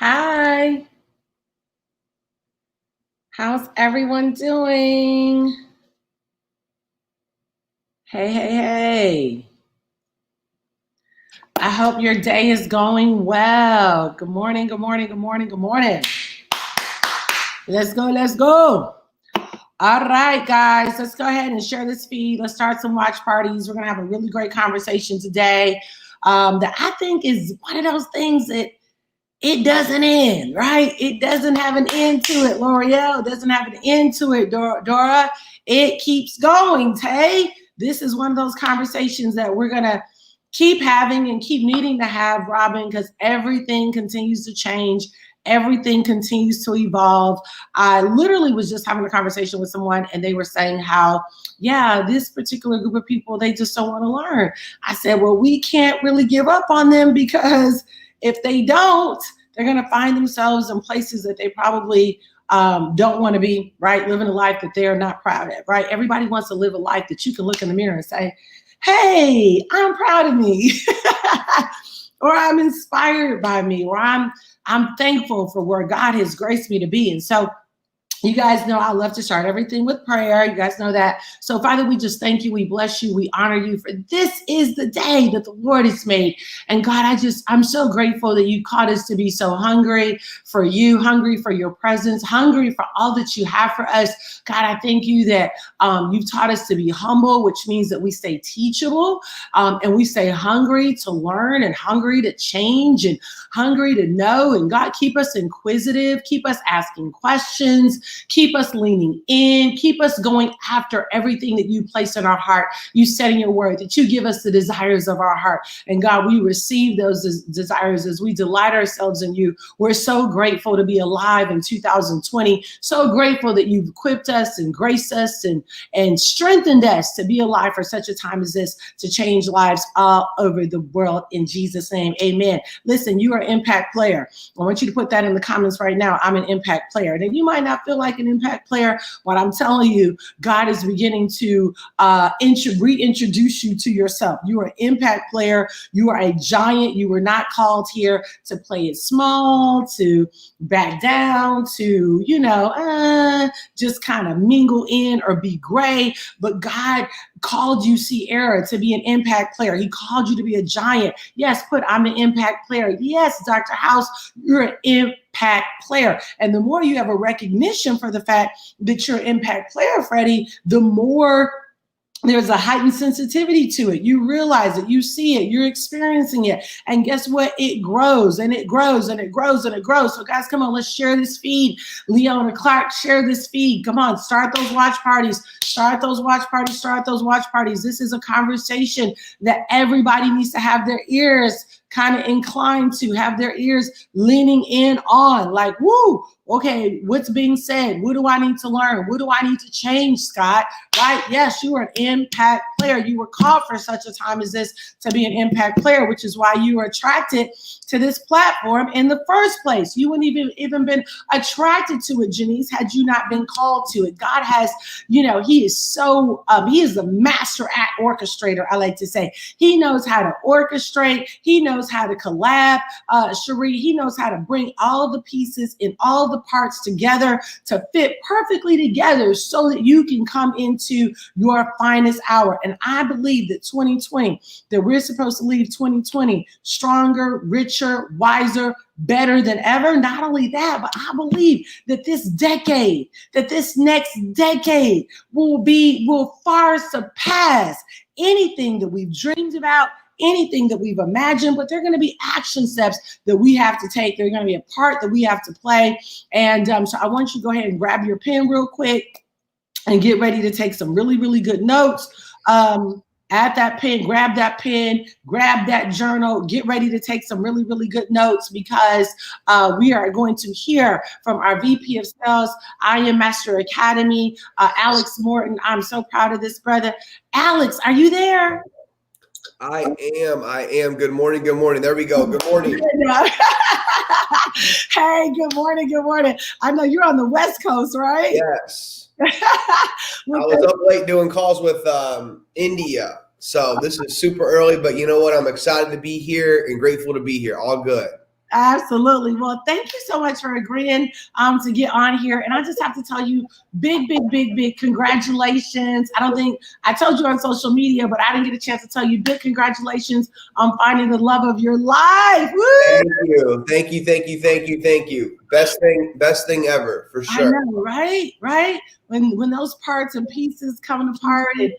Hi, how's everyone doing? Hey, hey, hey. I hope your day is going well. Good morning, good morning, good morning, good morning. Let's go, let's go. All right, guys, let's go ahead and share this feed. Let's start some watch parties. We're going to have a really great conversation today that I think is one of those things that it doesn't end, right? It doesn't have an end to it, L'Oreal. It doesn't have an end to it, Dora. It keeps going, Tay. This is one of those conversations that we're going to keep having and keep needing to have, Robin, because everything continues to change. Everything continues to evolve. I literally was just having a conversation with someone and they were saying how, yeah, this particular group of people, they just don't want to learn. I said, well, we can't really give up on them because if they don't, they're going to find themselves in places that they probably don't want to be, right? Living a life that they're not proud of, right? Everybody wants to live a life that you can look in the mirror and say, hey, I'm proud of me, or I'm inspired by me, or I'm thankful for where God has graced me to be. And so you guys know I love to start everything with prayer. You guys know that. So, Father, we just thank you. We bless you. We honor you for this is the day that the Lord has made. And God, I'm so grateful that you called us to be so hungry for you, hungry for your presence, hungry for all that you have for us. God, I thank you that you've taught us to be humble, which means that we stay teachable and we stay hungry to learn and hungry to change and hungry to know. And God, keep us inquisitive, keep us asking questions. Keep us leaning in. Keep us going after everything that you place in our heart. You said in your word that you give us the desires of our heart. And God, we receive those desires as we delight ourselves in you. We're so grateful to be alive in 2020. So grateful that you've equipped us and graced us and strengthened us to be alive for such a time as this, to change lives all over the world. In Jesus' name, amen. Listen, you are an impact player. I want you to put that in the comments right now. I'm an impact player. Now, you might not feel like an impact player, but I'm telling you, God is beginning to reintroduce you to yourself. You are an impact player. You are a giant. You were not called here to play it small, to back down, to, just kind of mingle in or be gray. But God called you, Sierra, to be an impact player. He called you to be a giant. Yes, I'm an impact player. Yes, Dr. House, you're an impact player. And the more you have a recognition for the fact that you're an impact player, Freddie, the more there's a heightened sensitivity to it. You realize it, you see it, you're experiencing it. And guess what? It grows and it grows and it grows and it grows. So guys, come on, let's share this feed. Leona Clark, share this feed. Come on, start those watch parties. Start those watch parties. Start those watch parties. This is a conversation that everybody needs to have their ears kind of inclined to, have their ears leaning in on, like, woo, okay, what's being said? What do I need to learn? What do I need to change, Scott? Right? Yes, you are an impact player. You were called for such a time as this to be an impact player, which is why you were attracted to this platform in the first place. You wouldn't even been attracted to it, Janice, had you not been called to it. God has, he is so, he is the master at orchestrator, I like to say. He knows how to orchestrate. He knows how to collab, Cherie. He knows how to bring all the pieces and all the parts together to fit perfectly together so that you can come into your finest hour. And I believe that 2020, that we're supposed to leave 2020 stronger, richer, wiser, better than ever. Not only that, but I believe that this next decade will far surpass anything that we've dreamed about, anything that we've imagined, but there are going to be action steps that we have to take. There's going to be a part that we have to play. And so I want you to go ahead and grab your pen real quick and get ready to take some really, really good notes. Add that pen, grab that journal, get ready to take some really, really good notes because we are going to hear from our VP of Sales, I Am Master Academy, Alex Morton. I'm so proud of this brother. Alex, are you there? I am. Good morning. There we go. Good morning. Hey, good morning. I know you're on the West Coast, right? Yes. I was up late doing calls with India. So this is super early, but you know what? I'm excited to be here and grateful to be here. All good. Absolutely. Well, thank you so much for agreeing to get on here. And I just have to tell you, big congratulations. I don't think I told you on social media, but I didn't get a chance to tell you big congratulations on finding the love of your life. Woo! Thank you. Best thing ever, for sure. I know, right? When those parts and pieces coming apart, and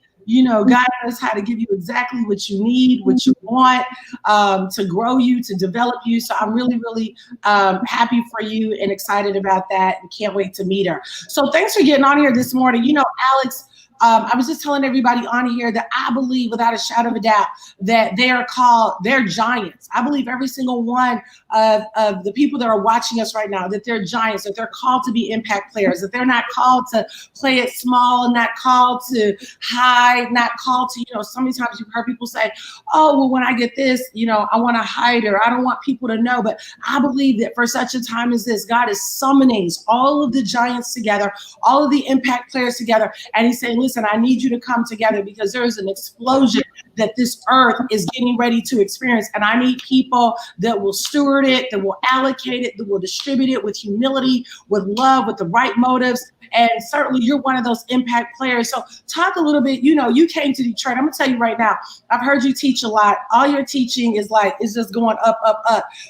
God knows how to give you exactly what you need, what you want, to grow you, to develop you. So I'm really happy for you and excited about that, and can't wait to meet her. So thanks for getting on here this morning. Alex, I was just telling everybody on here that I believe without a shadow of a doubt that they're giants. I believe every single one of the people that are watching us right now, that they're giants, that they're called to be impact players, that they're not called to play it small, and not called to hide, not called to, so many times you've heard people say, oh, well, when I get this, I want to hide, or I don't want people to know. But I believe that for such a time as this, God is summoning all of the giants together, all of the impact players together. And he's saying, listen, I need you to come together, because there is an explosion that this earth is getting ready to experience. And I need people that will steward it, that will allocate it, that will distribute it with humility, with love, with the right motives. And certainly you're one of those impact players. So talk a little bit, you came to Detroit. I'm gonna tell you right now, I've heard you teach a lot. All your teaching is just going up.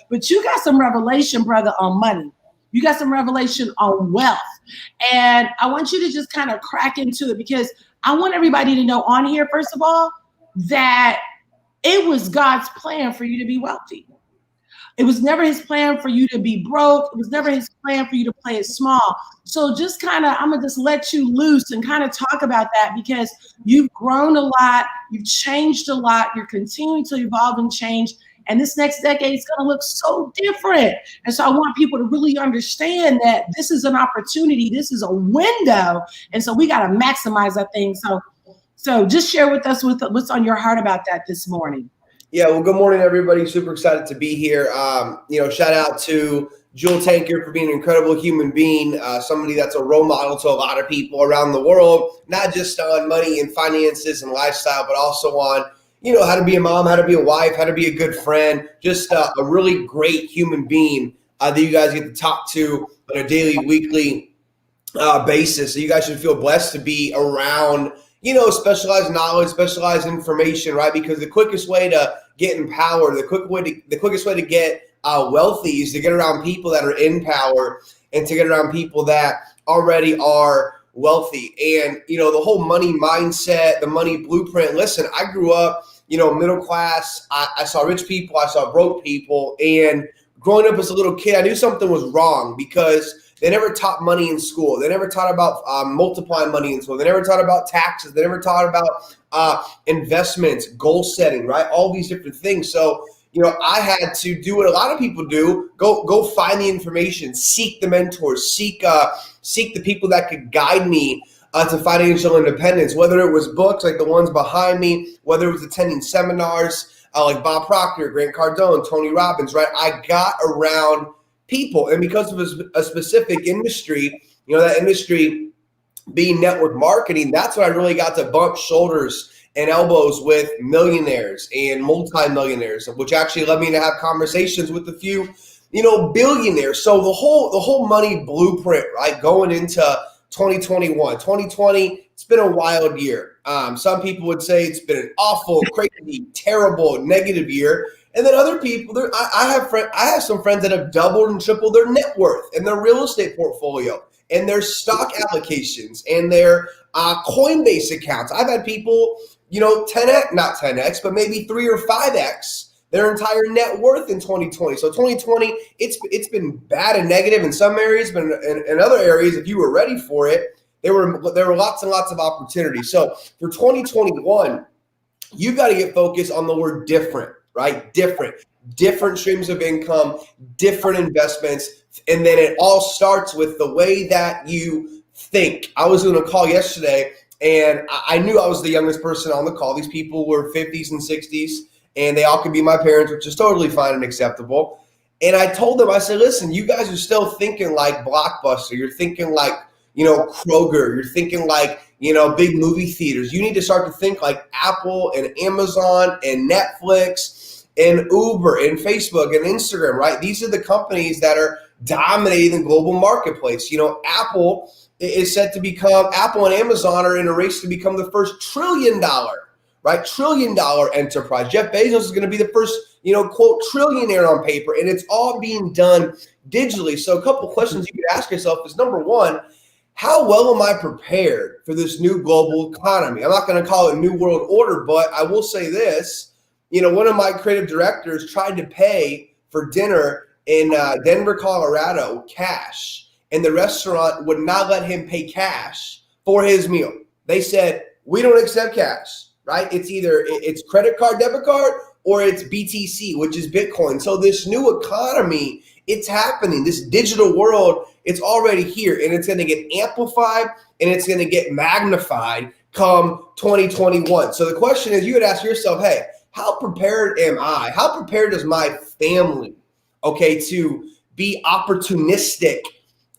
But you got some revelation, brother, on money. You got some revelation on wealth. And I want you to just kind of crack into it, because I want everybody to know on here, first of all, that it was God's plan for you to be wealthy. It was never his plan for you to be broke. It was never his plan for you to play it small. So just I'm going to just let you loose and kind of talk about that, because you've grown a lot. You've changed a lot. You're continuing to evolve and change. And this next decade is going to look so different. And so I want people to really understand that this is an opportunity. This is a window. And so we got to maximize that thing. So just share with us what's on your heart about that this morning. Yeah, well, good morning, everybody. Super excited to be here. Shout out to Jewel Tanker for being an incredible human being, somebody that's a role model to a lot of people around the world, not just on money and finances and lifestyle, but also on how to be a mom, how to be a wife, how to be a good friend, just a really great human being that you guys get to talk to on a daily, weekly basis. So you guys should feel blessed to be around, specialized knowledge, specialized information, right? Because the quickest way to get in power, the quickest way to get wealthy is to get around people that are in power, and to get around people that already are wealthy. And, the whole money mindset, the money blueprint. Listen, I grew up, middle class. I saw rich people, I saw broke people. And growing up as a little kid, I knew something was wrong, because they never taught money in school. They never taught about multiplying money in school. They never taught about taxes. They never taught about investments, goal setting, right? All these different things. So, I had to do what a lot of people do, go find the information, seek the mentors, seek the people that could guide me to financial independence, whether it was books like the ones behind me, whether it was attending seminars like Bob Proctor, Grant Cardone, Tony Robbins, right? I got around people. And because of a specific industry, that industry being network marketing, that's when I really got to bump shoulders and elbows with millionaires and multimillionaires, which actually led me to have conversations with a few, billionaires. So the whole money blueprint, right, going into 2021, 2020, it's been a wild year. Some people would say it's been an awful, crazy, terrible, negative year. And then other people, I have some friends that have doubled and tripled their net worth and their real estate portfolio and their stock allocations and their Coinbase accounts. I've had people, 10x, not 10x, but maybe 3 or 5x their entire net worth in 2020. So 2020, it's been bad and negative in some areas, but in other areas, if you were ready for it, there were lots and lots of opportunities. So for 2021, you've got to get focused on the word different, right? Different streams of income, different investments. And then it all starts with the way that you think. I was doing a call yesterday, and I knew I was the youngest person on the call. These people were 50s and 60s, and they all could be my parents, which is totally fine and acceptable. And I told them, I said, listen, you guys are still thinking like Blockbuster. You're thinking like, Kroger. You're thinking like, big movie theaters. You need to start to think like Apple and Amazon and Netflix and Uber and Facebook and Instagram, right? These are the companies that are dominating the global marketplace. You know, Apple is set to become, Apple and Amazon are in a race to become the first $1 trillion, right? $1 trillion enterprise. Jeff Bezos is going to be the first, quote, trillionaire on paper, and it's all being done digitally. So a couple of questions you could ask yourself is, number one, how well am I prepared for this new global economy? I'm not going to call it New World Order, but I will say this. One of my creative directors tried to pay for dinner in Denver, Colorado, cash, and the restaurant would not let him pay cash for his meal. They said, we don't accept cash, right? It's credit card, debit card, or it's BTC, which is Bitcoin. So this new economy, it's happening. This digital world, it's already here, and it's going to get amplified and it's going to get magnified come 2021. So the question is, you would ask yourself, hey, how prepared am I? How prepared is my family, to be opportunistic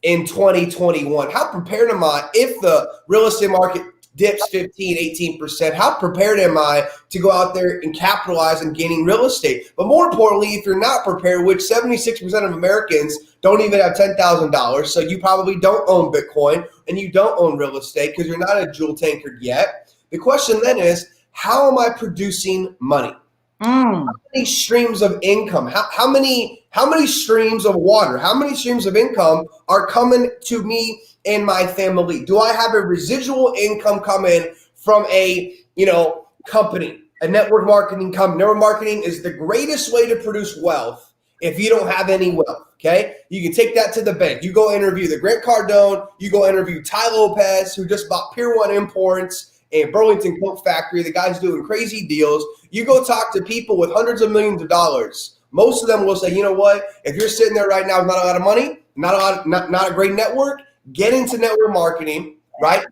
in 2021? How prepared am I if the real estate market dips 15, 18%? How prepared am I to go out there and capitalize on gaining real estate? But more importantly, if you're not prepared, which 76% of Americans don't even have $10,000, so you probably don't own Bitcoin and you don't own real estate because you're not a jewel tankard yet. The question then is, how am I producing money? How many streams of income? How many streams of water? How many streams of income are coming to me and my family? Do I have a residual income coming from a company, a network marketing company? Network marketing is the greatest way to produce wealth if you don't have any wealth. Okay, you can take that to the bank. You go interview the Grant Cardone. You go interview Ty Lopez, who just bought Pier 1 Imports and Burlington Coat Factory. The guy's doing crazy deals. You go talk to people with hundreds of millions of dollars. Most of them will say, you know what? If you're sitting there right now with not a lot of money, not a great network, get into network marketing, right?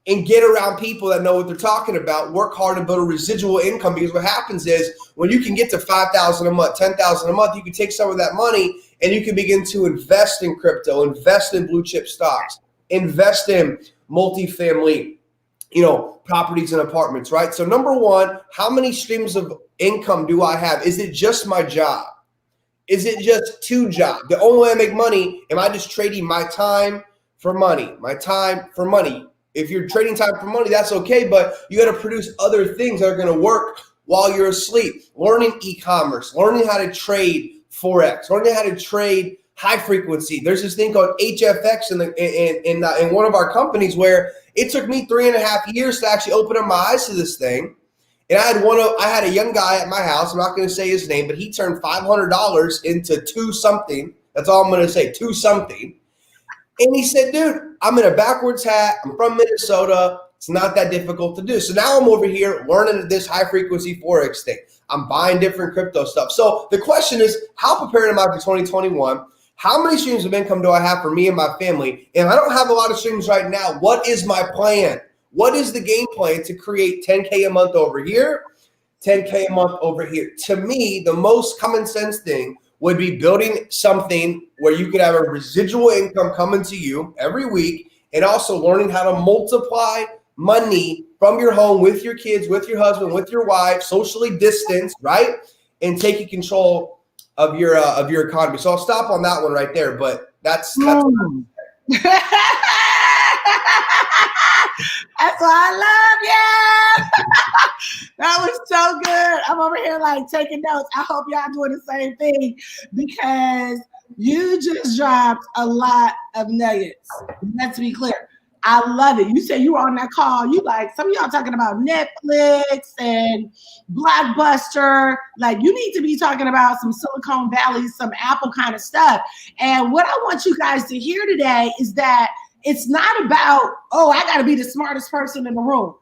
And get around people that know what they're talking about. Work hard and build a residual income, because what happens is when you can get to $5,000 a month, $10,000 a month, you can take some of that money and you can begin to invest in crypto, invest in blue chip stocks, invest in multifamily, properties and apartments, right? So number one, how many streams of income do I have? Is it just my job? Is it just two jobs? The only way I make money, am I just trading my time for money? My time for money. If you're trading time for money, that's okay, but you got to produce other things that are going to work while you're asleep. Learning e-commerce, learning how to trade Forex, learning how to trade high frequency. There's this thing called HFX in one of our companies where it took me 3.5 years to actually open up my eyes to this thing. And I had a young guy at my house. I'm not going to say his name, but he turned $500 into two something. That's all I'm going to say, two something. And he said, dude, I'm in a backwards hat. I'm from Minnesota. It's not that difficult to do. So now I'm over here learning this high frequency Forex thing. I'm buying different crypto stuff. So the question is, how prepared am I for 2021? How many streams of income do I have for me and my family? And I don't have a lot of streams right now. What is my plan? What is the game plan to create 10K a month over here, 10K a month over here? To me, the most common sense thing would be building something where you could have a residual income coming to you every week, and also learning how to multiply money from your home with your kids, with your husband, with your wife, socially distanced, right? And taking control of your economy. So I'll stop on that one right there, but that's That's why I love you. That was so good. I'm over here like taking notes. I hope y'all doing the same thing, because you just dropped a lot of nuggets. Let's be clear. I love it. You said you were on that call. You like some of y'all talking about Netflix and Blockbuster. Like, you need to be talking about some Silicon Valley, some Apple kind of stuff. And what I want you guys to hear today is that it's not about, oh, I got to be the smartest person in the room.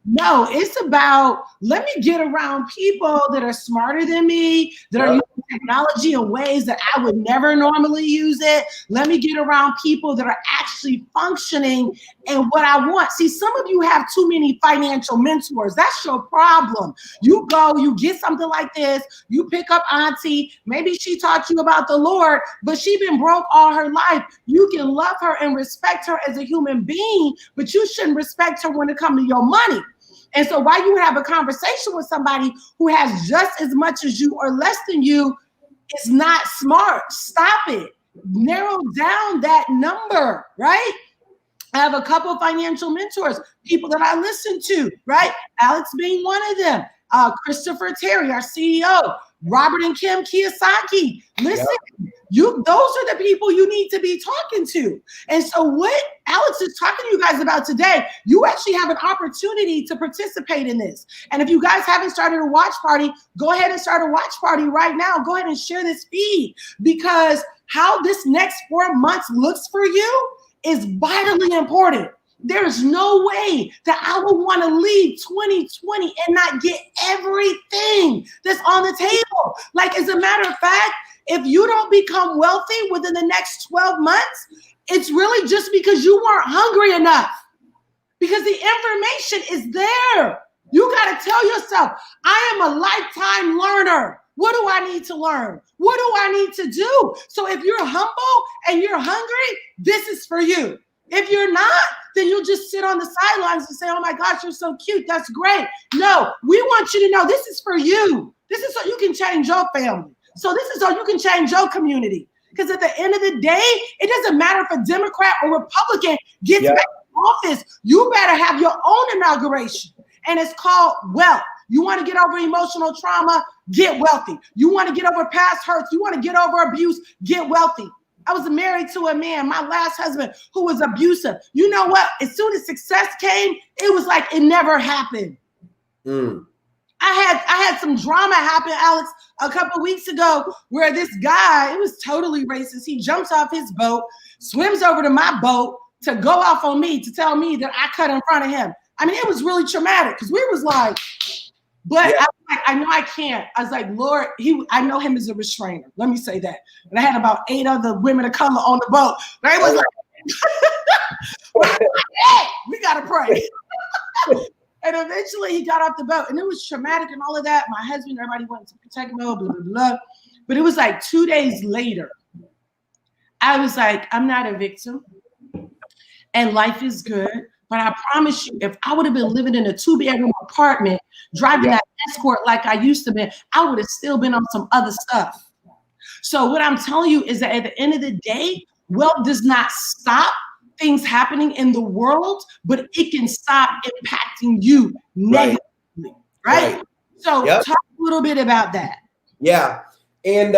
No, it's about, let me get around people that are smarter than me, that are using technology in ways that I would never normally use it. Let me get around people that are actually functioning in what I want. See, some of you have too many financial mentors. That's your problem. You go, you get something like this, you pick up auntie, maybe she taught you about the Lord, but she been broke all her life. You can love her and respect her as a human being, but you shouldn't respect her when it comes to your money. And so while you have a conversation with somebody who has just as much as you or less than you, it's not smart. Stop it. Narrow down that number, right? I have a couple of financial mentors, people that I listen to, right? Alex being one of them. Christopher Terry, our CEO, Robert and Kim Kiyosaki. Listen, those are the people you need to be talking to. And so what Alex is talking to you guys about today, you actually have an opportunity to participate in this. And if you guys haven't started a watch party, go ahead and start a watch party right now. Go ahead and share this feed, because how this next 4 months looks for you is vitally important. There's no way that I would want to leave 2020 and not get everything that's on the table. Like, as a matter of fact, if you don't become wealthy within the next 12 months, it's really just because you weren't hungry enough. Because the information is there. You got to tell yourself, I am a lifetime learner. What do I need to learn? What do I need to do? So if you're humble and you're hungry, this is for you. If you're not, then you'll just sit on the sidelines and say, oh my gosh, you're so cute. That's great. No, we want you to know this is for you. This is so you can change your family. So this is so you can change your community. Because at the end of the day, it doesn't matter if a Democrat or Republican gets back in office. You better have your own inauguration. And it's called wealth. You want to get over emotional trauma, get wealthy. You want to get over past hurts. You want to get over abuse, get wealthy. I was married to a man, my last husband, who was abusive. You know what? As soon as success came, it was like it never happened. I had some drama happen, Alex, a couple weeks ago, where this guy, it was totally racist. He jumps off his boat, swims over to my boat to go off on me to tell me that I cut in front of him. I mean, it was really traumatic because we was like, but I know I can't. I was like, Lord, I know him as a restrainer. Let me say that. And I had about 8 other women of color on the boat. But I was like, hey, we got to pray. And eventually he got off the boat. And it was traumatic and all of that. My husband, everybody went to protect him, blah, blah, blah. But it was like 2 days later, I was like, I'm not a victim. And life is good. But I promise you, if I would have been living in a 2-bedroom apartment, driving that Escort like I used to be, I would have still been on some other stuff. So what I'm telling you is that at the end of the day, wealth does not stop things happening in the world, but it can stop impacting you negatively, right? So talk a little bit about that. Yeah. And,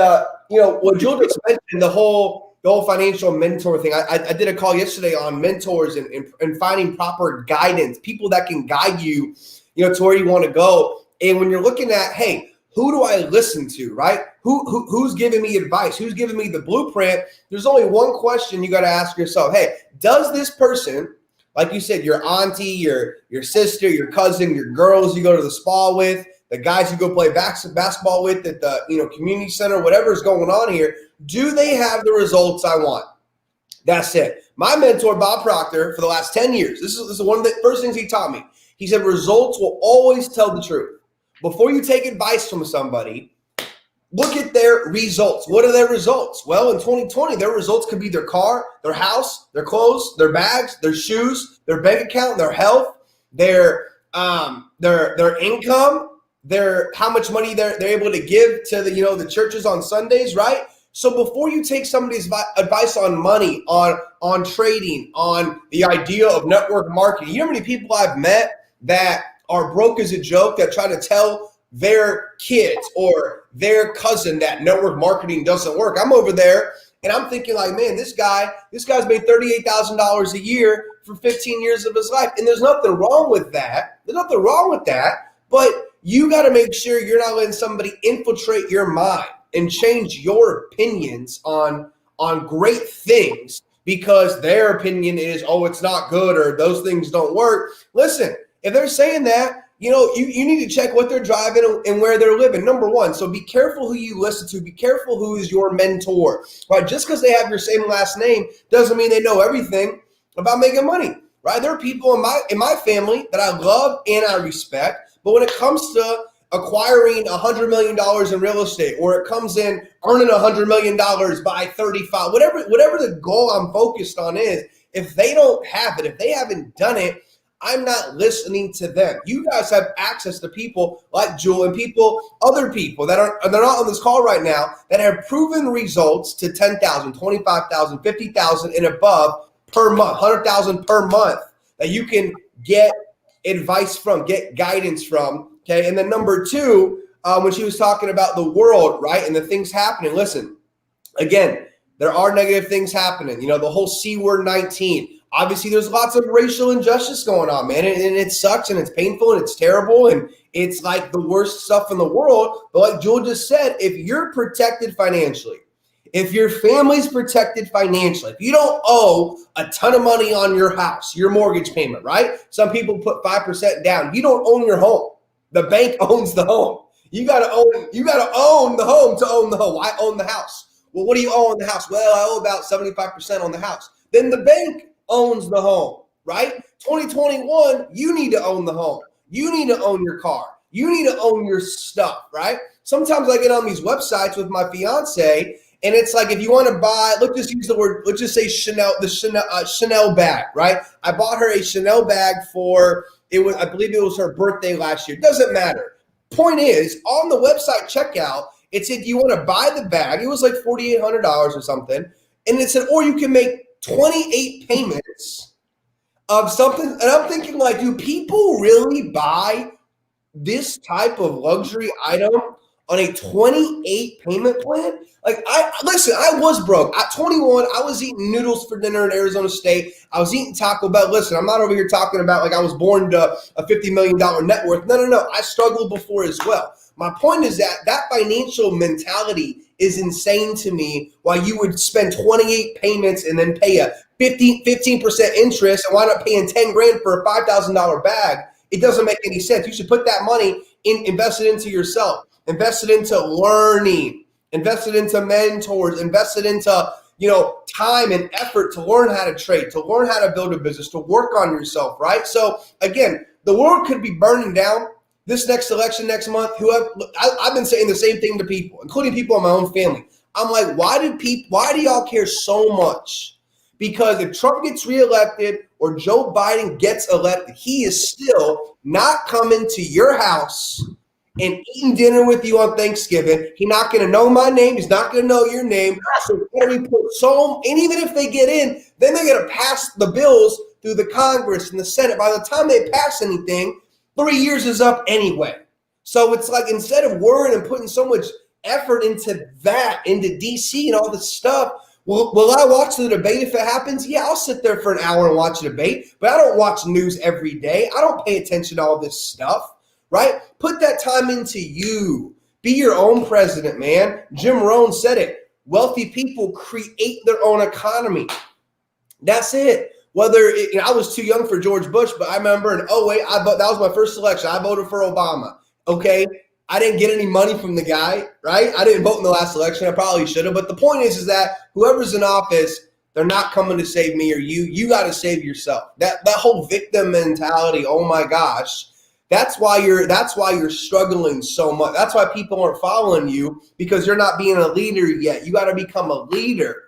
what Jewel just mentioned, the whole financial mentor thing. I did a call yesterday on mentors and finding proper guidance, people that can guide you, to where you want to go. And when you're looking at, hey, who do I listen to, right? Who's giving me advice? Who's giving me the blueprint? There's only one question you got to ask yourself. Hey, does this person, like you said, your auntie, your sister, your cousin, your girls you go to the spa with, the guys you go play basketball with at the community center, whatever is going on here, do they have the results I want? That's it. My mentor, Bob Proctor, for the last 10 years, this is one of the first things he taught me. He said, results will always tell the truth. Before you take advice from somebody, look at their results. What are their results? Well, in 2020, their results could be their car, their house, their clothes, their bags, their shoes, their bank account, their health, their income, how much money they're able to give to the churches on Sundays, right? So before you take somebody's advice on money, on trading, on the idea of network marketing, you know how many people I've met that are broke as a joke that try to tell their kids or their cousin that network marketing doesn't work. I'm over there and I'm thinking like, man, this guy's made $38,000 a year for 15 years of his life. And there's nothing wrong with that. But you got to make sure you're not letting somebody infiltrate your mind and change your opinions on great things because their opinion is, oh, it's not good or those things don't work. Listen, if they're saying that, you need to check what they're driving and where they're living, number one. So be careful who you listen to. Be careful who is your mentor, right? Just because they have your same last name doesn't mean they know everything about making money, right? There are people in my family that I love and I respect, but when it comes to acquiring $100 million in real estate, or it comes in earning $100 million by 35, whatever the goal I'm focused on is, if they don't have it, if they haven't done it, I'm not listening to them. You guys have access to people like Jewel and other people they're not on this call right now that have proven results to 10,000, 25,000, 50,000 and above per month, 100,000 per month that you can get advice from, get guidance from. Okay. And then number two, when she was talking about the world, right, and the things happening, listen, again, there are negative things happening. You know, the whole C word 19. Obviously, there's lots of racial injustice going on, man, and it sucks and it's painful and it's terrible and it's like the worst stuff in the world. But like Jewel just said, if you're protected financially, if your family's protected financially, if you don't owe a ton of money on your house, your mortgage payment, right? Some people put 5% down. You don't own your home. The bank owns the home. You gotta own the home to own the home. Why own the house? Well, what do you owe on the house? Well, I owe about 75% on the house. Then the bank owns the home, right? 2021, you need to own the home. You need to own your car. You need to own your stuff, right? Sometimes I get on these websites with my fiance, and it's like, if you want to buy, let's just say Chanel bag, right? I bought her a Chanel bag I believe it was her birthday last year. Doesn't matter. Point is, on the website checkout, it said, you want to buy the bag? It was like $4,800 or something. And it said, or you can make 28 payments of something. And I'm thinking, like, do people really buy this type of luxury item on a 28 payment plan? Like, I was broke. At 21, I was eating noodles for dinner in Arizona State. I was eating Taco Bell. Listen, I'm not over here talking about like I was born to a $50 million net worth. No. I struggled before as well. My point is that financial mentality is insane to me. Why you would spend 28 payments and then pay a 15% interest and wind up paying 10 grand for a $5,000 bag. It doesn't make any sense. You should put that money invest it into yourself, invest it into learning, invest it into mentors, invest it into, time and effort to learn how to trade, to learn how to build a business, to work on yourself, right? So again, the world could be burning down this next election next month. I've been saying the same thing to people, including people in my own family. I'm like, why do y'all care so much? Because if Trump gets reelected or Joe Biden gets elected, he is still not coming to your house and eating dinner with you on Thanksgiving. He's not going to know my name. He's not going to know your name. So and even if they get in, then they're going to pass the bills through the Congress and the Senate. By the time they pass anything, 3 years is up anyway. So it's like, instead of worrying and putting so much effort into DC and all this stuff, will I watch the debate if it happens? Yeah, I'll sit there for an hour and watch a debate, but I don't watch news every day. I don't pay attention to all this stuff, right? Put that time into you. Be your own president, man. Jim Rohn said it. Wealthy people create their own economy. That's it. I was too young for George Bush, but I remember in 2008, that was my first election. I voted for Obama. Okay. I didn't get any money from the guy, right? I didn't vote in the last election. I probably should have. But the point is that whoever's in office, they're not coming to save me or you. You got to save yourself. That whole victim mentality, oh my gosh, that's why you're struggling so much. That's why people aren't following you, because you're not being a leader yet. You got to become a leader.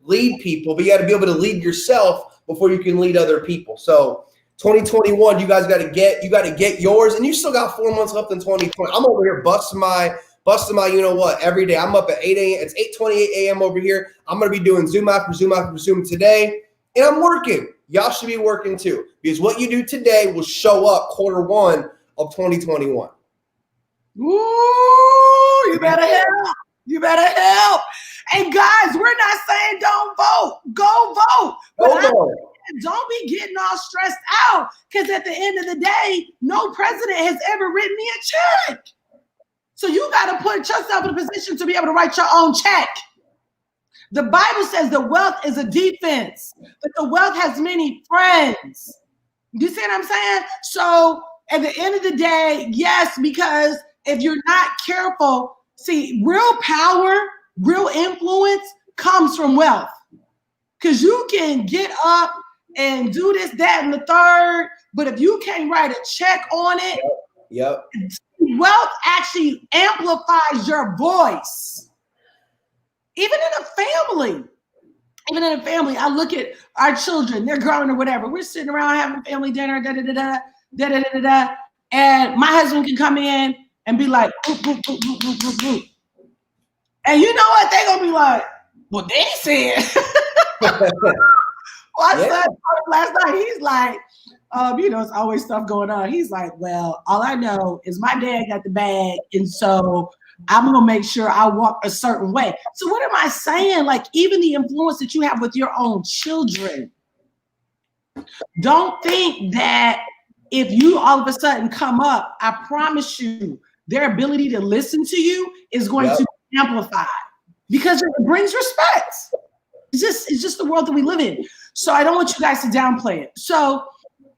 Lead people, but you got to be able to lead yourself before you can lead other people. So 2021, you guys got to get yours, and you still got 4 months left in 2020. I'm over here busting my every day. I'm up at 8 a.m. It's 8:28 a.m. over here. I'm going to be doing Zoom after Zoom after Zoom today, and I'm working. Y'all should be working too, because what you do today will show up Q1 of 2021. Ooh, you better help. You better help. And guys, we're not saying don't vote. Go vote. But don't be getting all stressed out, because at the end of the day, no president has ever written me a check. So you got to put yourself in a position to be able to write your own check. The Bible says the wealth is a defense, but the wealth has many friends. You see what I'm saying? So at the end of the day, yes, because if you're not careful, see, real power, real influence comes from wealth. Because you can get up and do this, that, and the third, but if you can't write a check on it, yep. Wealth actually amplifies your voice. Even in a family. Even in a family, I look at our children, they're growing or whatever. We're sitting around having family dinner, da-da-da-da, and my husband can come in and be like, boop, boop, boop, boop, boop, boop, boop. And you know what? They're going to be like, well, they said. Well, I said last night, he's like, it's always stuff going on. He's like, well, all I know is my dad got the bag, and so I'm gonna make sure I walk a certain way. So what am I saying? Like, even the influence that you have with your own children, don't think that if you all of a sudden come up, I promise you, their ability to listen to you is going to be amplified because it brings respect. It's just the world that we live in. So I don't want you guys to downplay it. So,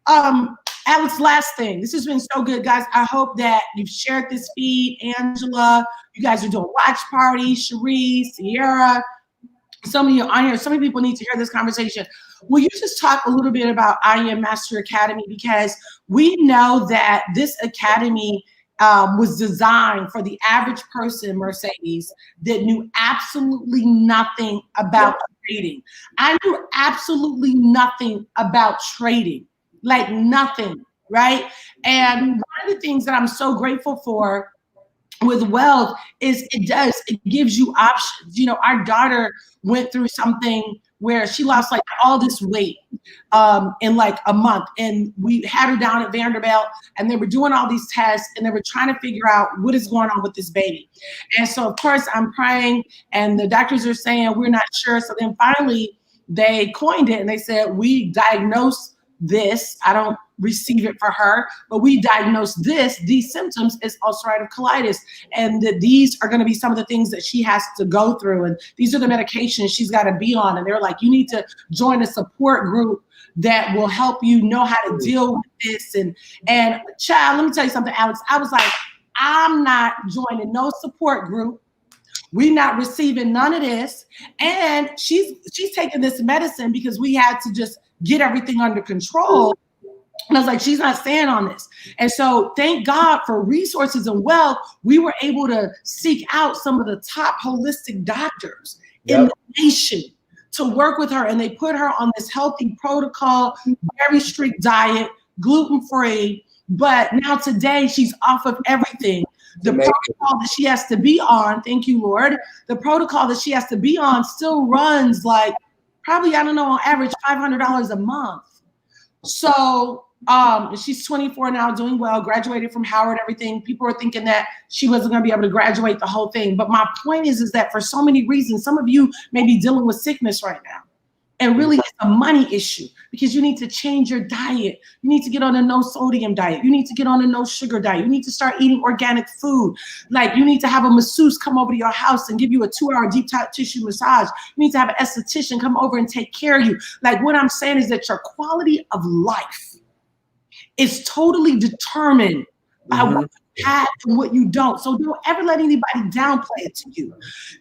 Alex, last thing. This has been so good, guys. I hope that you've shared this feed. Angela, you guys are doing watch parties. Cherie, Sierra, some of you on here. So many people need to hear this conversation. Will you just talk a little bit about I Am Master Academy? Because we know that this academy was designed for the average person, Mercedes, that knew absolutely nothing about trading. I knew absolutely nothing about trading, like nothing, right? And one of the things that I'm so grateful for with wealth is it gives you options. Our daughter went through something where she lost like all this weight in like a month, and we had her down at Vanderbilt, and they were doing all these tests, and they were trying to figure out what is going on with this baby. And so of course I'm praying, and the doctors are saying we're not sure. So then finally they coined it, and they said, we diagnosed this. I don't receive it for her, but we diagnosed these symptoms as ulcerative colitis, and that these are going to be some of the things that she has to go through, and these are the medications she's got to be on. And they're like, you need to join a support group that will help you know how to deal with this. And child, let me tell you something, Alex. I was like, I'm not joining no support group. We're not receiving none of this. And she's taking this medicine because we had to just get everything under control. And I was like, she's not staying on this. And so thank God for resources and wealth. We were able to seek out some of the top holistic doctors in the nation to work with her. And they put her on this healthy protocol, very strict diet, gluten-free. But now today she's off of everything. The protocol that she has to be on, thank you, Lord, the protocol that she has to be on still runs like probably, I don't know, on average $500 a month. So she's 24 now, doing well, graduated from Howard, everything. People are thinking that she wasn't going to be able to graduate the whole thing. But my point is that for so many reasons, some of you may be dealing with sickness right now. And really it's a money issue because you need to change your diet. You need to get on a no sodium diet. You need to get on a no sugar diet. You need to start eating organic food. Like you need to have a masseuse come over to your house and give you a 2-hour deep tissue massage. You need to have an esthetician come over and take care of you. Like what I'm saying is that your quality of life is totally determined by what you have and what you don't. So don't ever let anybody downplay it to you.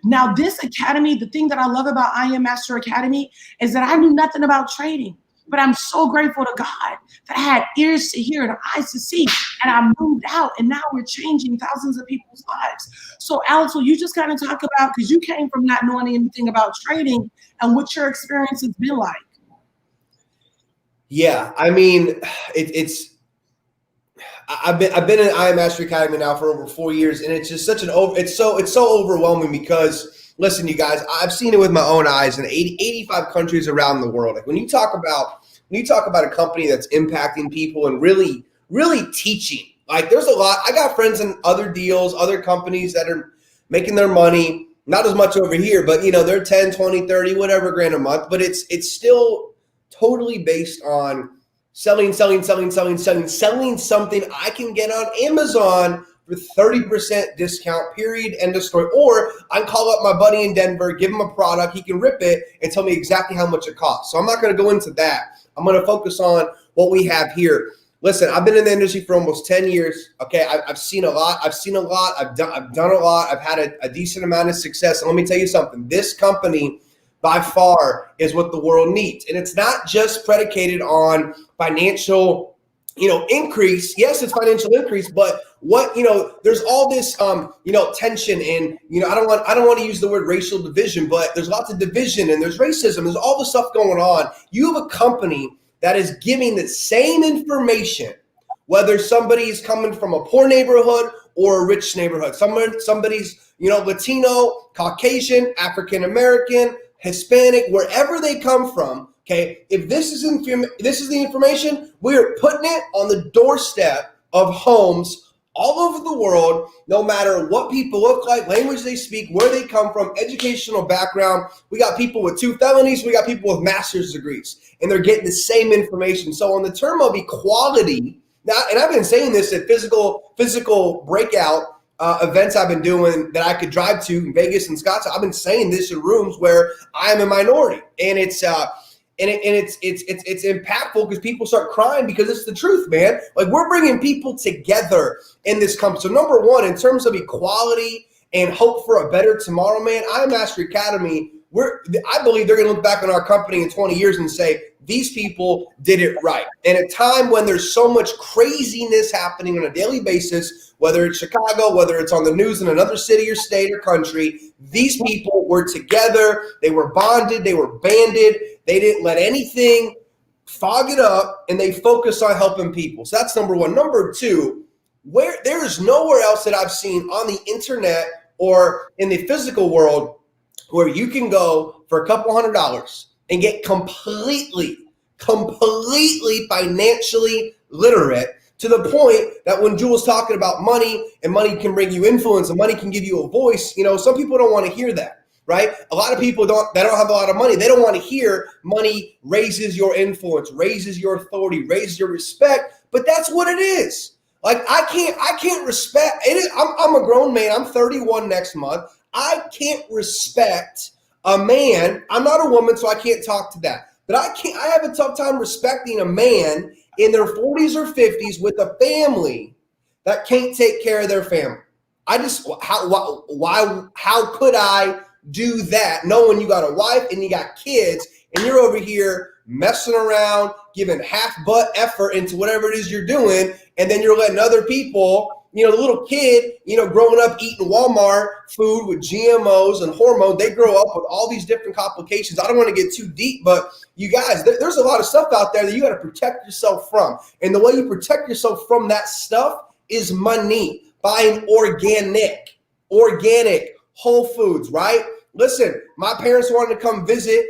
Now, this academy, the thing that I love about I Am Master Academy is that I knew nothing about trading, but I'm so grateful to God that I had ears to hear and eyes to see, and I moved out, and now we're changing thousands of people's lives. So, Alex, will you just kind of talk about, because you came from not knowing anything about trading, and what your experience has been like? Yeah, I mean, I've been in I Am Master Academy now for over 4 years, and it's just such it's so overwhelming because listen, you guys, I've seen it with my own eyes in 85 countries around the world. Like when you talk about a company that's impacting people and really teaching, like there's a lot. I got friends in other deals, other companies that are making their money, not as much over here, but they're 10, 20, 30, whatever grand a month, but it's still totally based on selling something I can get on Amazon for 30% discount, period, end of story. Or I can call up my buddy in Denver, give him a product, he can rip it and tell me exactly how much it costs. So I'm not going to go into that. I'm going to focus on what we have here. Listen, I've been in the industry for almost 10 years. Okay, I've seen a lot. I've done a lot. I've had a decent amount of success. And let me tell you something. This company by far is what the world needs. And it's not just predicated on financial, increase. Yes, it's financial increase, but There's all this, tension, and, I don't want to use the word racial division, but there's lots of division and there's racism. There's all this stuff going on. You have a company that is giving the same information, whether somebody's coming from a poor neighborhood or a rich neighborhood. Somebody's, Latino, Caucasian, African-American, Hispanic, wherever they come from. Okay. If this is the information, we are putting it on the doorstep of homes all over the world, no matter what people look like, language they speak, where they come from, educational background. We got people with 2 felonies. We got people with master's degrees, and they're getting the same information. So on the term of equality, now, and I've been saying this at physical breakout events I've been doing that I could drive to in Vegas and Scottsdale. I've been saying this in rooms where I am a minority, and it's impactful because people start crying because it's the truth, man. Like, we're bringing people together in this company. So number one, in terms of equality and hope for a better tomorrow, man, I Mastery Academy, I believe they're going to look back on our company in 20 years and say, these people did it right. And at a time when there's so much craziness happening on a daily basis, whether it's Chicago, whether it's on the news in another city or state or country, these people were together. They were bonded. They were banded. They didn't let anything fog it up, and they focused on helping people. So that's number one. Number two, where there is nowhere else that I've seen on the internet or in the physical world where you can go for a couple $100 and get completely financially literate, to the point that when Jewel's talking about money, and money can bring you influence and money can give you a voice, some people don't want to hear that, right? A lot of people don't have a lot of money. They don't want to hear money raises your influence, raises your authority, raises your respect, but that's what it is. Like, I can't respect it. I'm a grown man. I'm 31 next month. I can't respect a man. I'm not a woman, so I can't talk to that. But I have a tough time respecting a man in their 40s or 50s with a family that can't take care of their family. How could I do that knowing you got a wife and you got kids and you're over here messing around, giving half-butt effort into whatever it is you're doing, and then you're letting other people, the little kid, growing up eating Walmart food with GMOs and hormones, they grow up with all these different complications. I don't want to get too deep, but you guys, there's a lot of stuff out there that you got to protect yourself from. And the way you protect yourself from that stuff is money, buying organic, whole foods, right? Listen, my parents wanted to come visit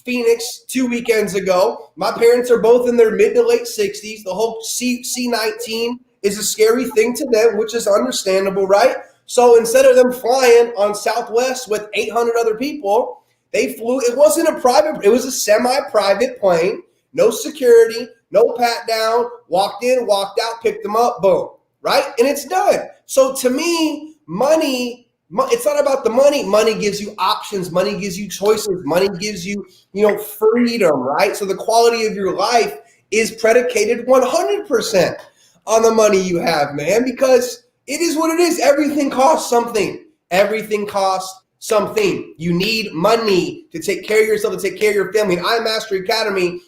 Phoenix 2 weekends ago. My parents are both in their mid to late 60s. The whole C-19 is a scary thing to them, which is understandable, right? So instead of them flying on Southwest with 800 other people, they flew. It wasn't a private, it was a semi-private plane, no security, no pat down, walked in, walked out, picked them up, boom, right? And it's done. So to me, money, it's not about the money. Money gives you options. Money gives you choices. Money gives you, freedom, right? So the quality of your life is predicated 100% on the money you have, man, because it is what it is. Everything costs something. Everything costs something. You need money to take care of yourself, to take care of your family. And Mastery Academy,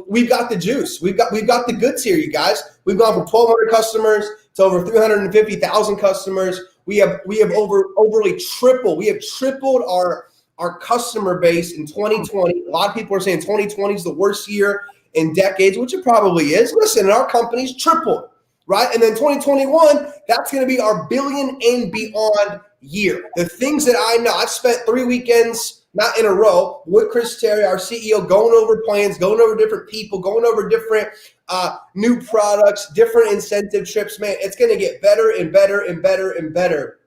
we've got the juice. We've got the goods here, you guys. We've gone from 1,200 customers to over 350,000 customers. We have overly tripled. We have tripled our customer base in 2020. A lot of people are saying 2020 is the worst year in decades, which it probably is. Listen, our company's tripled, right? And then 2021, that's going to be our billion and beyond year. The things that I know, I've spent 3 weekends, not in a row, with Chris Terry, our CEO, going over plans, going over different people, going over different new products, different incentive trips. Man, it's going to get better and better and better and better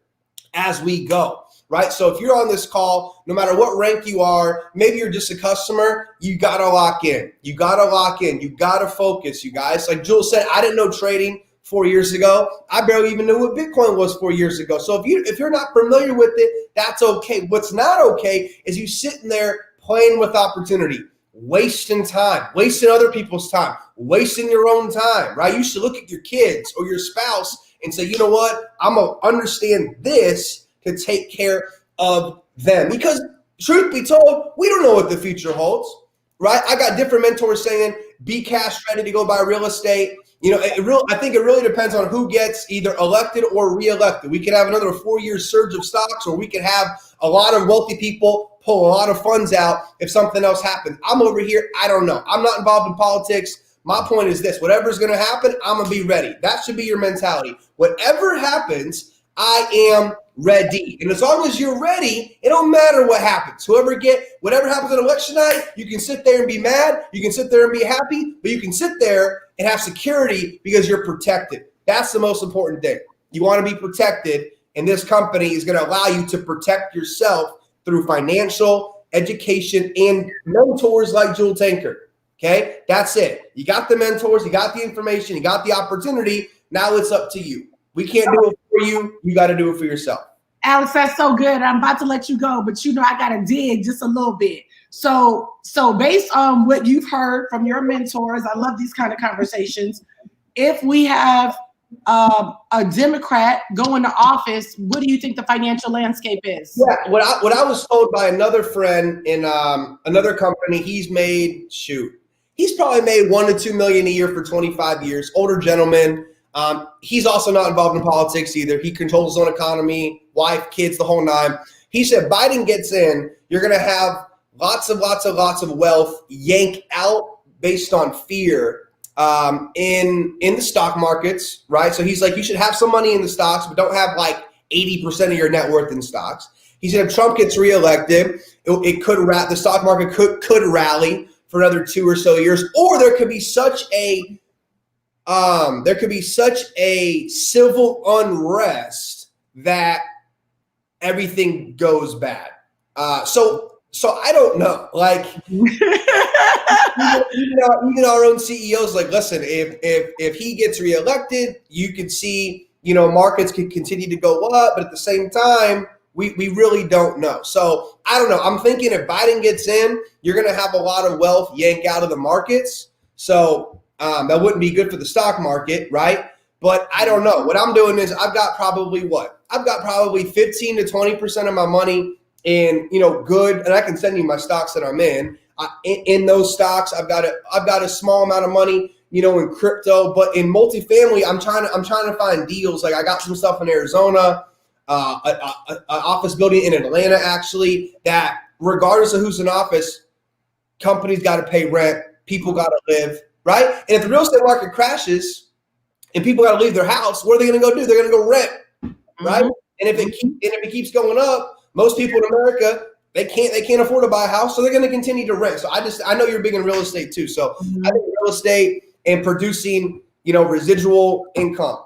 as we go. Right? So if you're on this call, no matter what rank you are, maybe you're just a customer, you got to lock in. You got to lock in. You got to focus, you guys. Like Jules said, I didn't know trading 4 years ago. I barely even knew what Bitcoin was 4 years ago. So if you're not familiar with it, that's okay. What's not okay is you sitting there playing with opportunity, wasting time, wasting other people's time, wasting your own time, right? You should look at your kids or your spouse and say, you know what? I'm going to understand this to take care of them. Because truth be told, we don't know what the future holds, right? I got different mentors saying, be cash ready to go buy real estate. I think it really depends on who gets either elected or reelected. We could have another 4-year surge of stocks, or we could have a lot of wealthy people pull a lot of funds out if something else happens. I'm over here. I don't know. I'm not involved in politics. My point is this: whatever's going to happen, I'm going to be ready. That should be your mentality. Whatever happens, I am ready. And as long as you're ready, it don't matter what happens. Whatever happens on election night, you can sit there and be mad. You can sit there and be happy, but you can sit there and have security because you're protected. That's the most important thing. You want to be protected, and this company is going to allow you to protect yourself through financial education and mentors like Jewel Tanker. Okay, that's it. You got the mentors, you got the information, you got the opportunity. Now it's up to you. We can't do it for you. You got to do it for yourself. Alex, that's so good. I'm about to let you go, but I got to dig just a little bit. So based on what you've heard from your mentors, I love these kind of conversations. If we have a Democrat go into office, what do you think the financial landscape is? Yeah, what I was told by another friend in another company, he's probably made $1 to $2 million a year for 25 years. Older gentleman. He's also not involved in politics either. He controls his own economy, wife, kids, the whole nine. He said Biden gets in, you're going to have lots of wealth yank out based on fear in the stock markets, right? So he's like, you should have some money in the stocks, but don't have like 80% of your net worth in stocks. He said if Trump gets reelected, the stock market could rally for another 2 or so years, or there could be such a civil unrest that everything goes bad. So I don't know. Like, even our own CEOs, like, listen, if he gets reelected, you could see, markets could continue to go up, but at the same time, we really don't know. So I don't know. I'm thinking if Biden gets in, you're going to have a lot of wealth yank out of the markets. So that wouldn't be good for the stock market, right? But I don't know. What I'm doing is I've got probably 15 to 20% of my money in, good, and I can send you my stocks that I'm in. In those stocks, I've got a small amount of money, in crypto, but in multifamily, I'm trying to find deals. Like I got some stuff in Arizona, an office building in Atlanta, actually, that regardless of who's in office, companies got to pay rent, people got to live. Right? And if the real estate market crashes and people got to leave their house, what are they going to go do? They're going to go rent, right? And if it keeps going up, most people in America, they can't afford to buy a house, so they're going to continue to rent. So I know you're big in real estate too. So I think real estate and producing, residual income,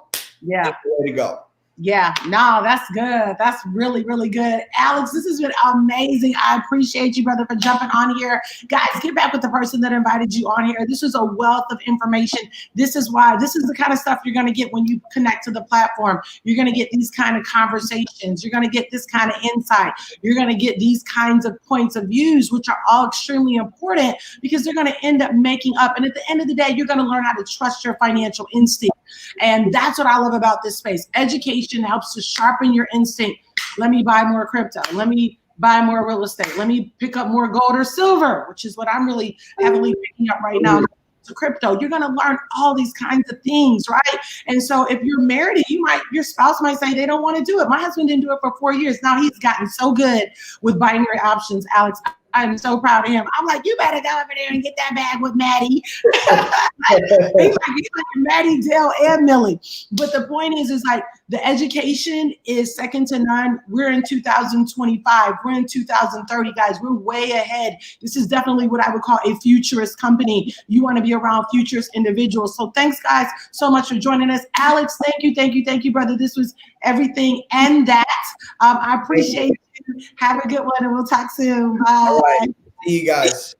yeah, is the way to go. Yeah, no, that's good. That's really, really good. Alex, this has been amazing. I appreciate you, brother, for jumping on here. Guys, get back with the person that invited you on here. This is a wealth of information. This is the kind of stuff you're going to get when you connect to the platform. You're going to get these kind of conversations. You're going to get this kind of insight. You're going to get these kinds of points of views, which are all extremely important because they're going to end up making up. And at the end of the day, you're going to learn how to trust your financial instinct. And that's what I love about this space. Education helps to sharpen your instinct. Let me buy more crypto. Let me buy more real estate. Let me pick up more gold or silver, which is what I'm really heavily picking up right now. To crypto, you're going to learn all these kinds of things, right? And so if you're married, your spouse might say they don't want to do it. My husband didn't do it for 4 years. Now he's gotten so good with binary options. Alex, I'm so proud of him. I'm like, you better go over there and get that bag with Maddie. he's like Maddie, Dale, and Millie. But the point is like the education is second to none. We're in 2025. We're in 2030, guys. We're way ahead. This is definitely what I would call a futurist company. You want to be around futurist individuals. So thanks, guys, so much for joining us. Alex, thank you, brother. This was everything and that. I appreciate you. Have a good one, and we'll talk soon. Bye. All right. See you guys.